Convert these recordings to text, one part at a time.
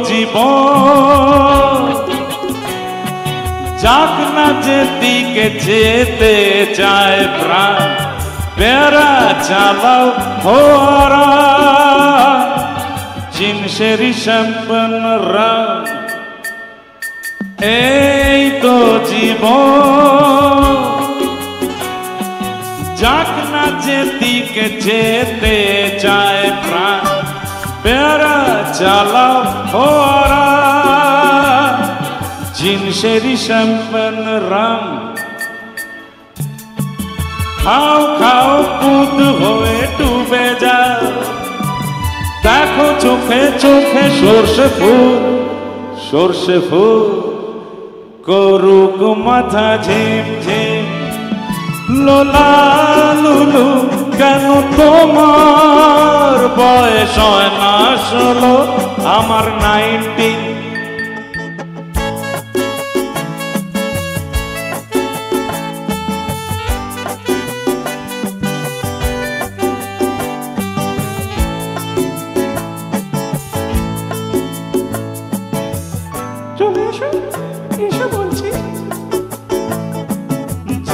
জীবন যাক না যেদিকে যেতে চায় প্রাণ প্যারা চালাও ফোয়ারা জিনসেরি শ্যাম্পন রং এই তো জীবন যাক না যেদিকে যেতে চায় প্রাণ প্যারা চালাও ফোয়ারা জিনসেরি শ্যাম্পন রং খাও খাও কুদ হয়ে ডুবে যাও দেখো চোখে চোখে সর্ষে ফুল করুক মাথা ঝিম ঝিম লোলা লুলু কেন তোমার বয়স হয় না 16 আমার 19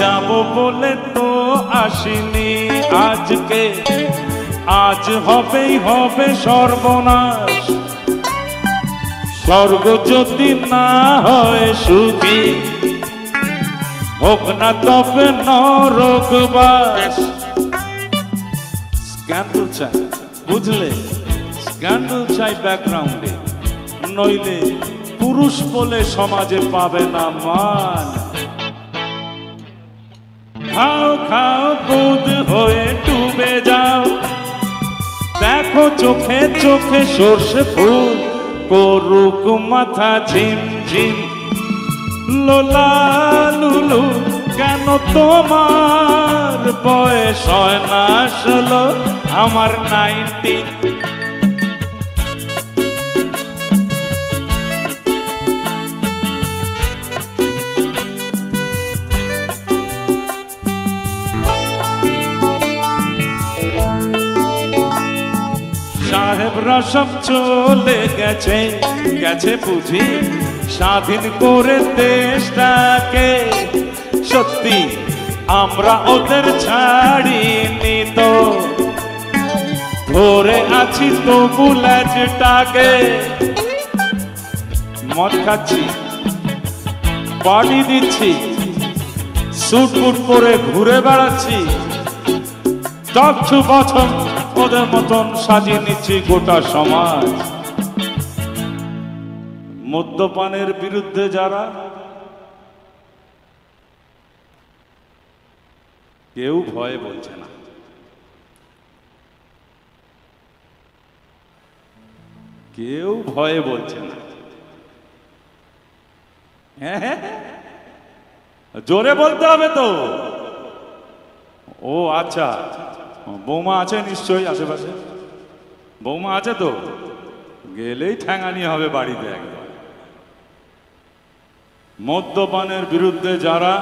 যাবো বলে তো আসিনি আজকে আজ হবেই হবে সর্বনাশ স্বর্গ যদি না হয় সুখী হোক না তবে নরকবাস স্ক্যান্ডাল চাই বুঝলে স্ক্যান্ডাল চাই ব্যাকগ্রাউন্ডে নইলে পুরুষ বলে সমাজে পাবে না মান খাও খাও কুদ হয়ে ডুবে যাও দেখো চোখে চোখে সর্ষে ফুল করুক মাথা ঝিম ঝিম লোলা লুলু কেন তোমার বয়স হয় না 16 আমার 19 সাহেবরা সব চলে গেছে গেছে বুঝি স্বাধীন করে দেশটাকে সত্যি আমরা ওদের ছাড়িনি তো ধরে আছি তো বুলেটটাকে মদ খাচ্ছি পানি দিচ্ছি স্যুট বুট পরে ঘুরে বেড়াচ্ছি বছর ওদের মতন সাজিয়ে নিচ্ছি গোটা সমাজ মদ্যপানের বিরুদ্ধে যারা কেউ ভয়ে বলছে না কেউ ভয়ে বলছে না হ্যাঁ জোরে বলতে হবে তো ও আচ্ছা বৌমা আছে নিশ্চয়ই আশেপাশে বৌমা আছে তো গেলেই ঠ্যাঙানি হবে বাড়িতে একদম মদ্যপানের বিরুদ্ধে যারা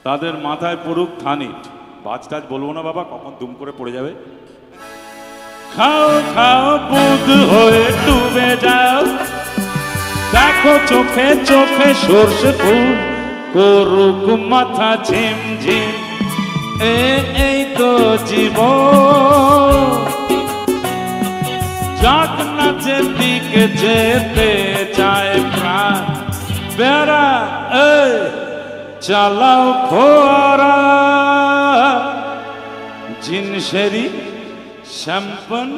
তাদের মাথায় পড়ুক থানিট বাজ টাজ বলবো না বাবা কখন দুম করে পড়ে যাবে খাও খাও বুধ হয়ে ডুবে যাও দেখো চোখে চোখে সর্ষে ফুল করুক মাথা ঝিম ঝিম এই তো জীবন যাক না যেদিকে যেতে চায় প্রাণ বেড়া চালাও ফোয়ারা জিনসেরি শ্যাম্পন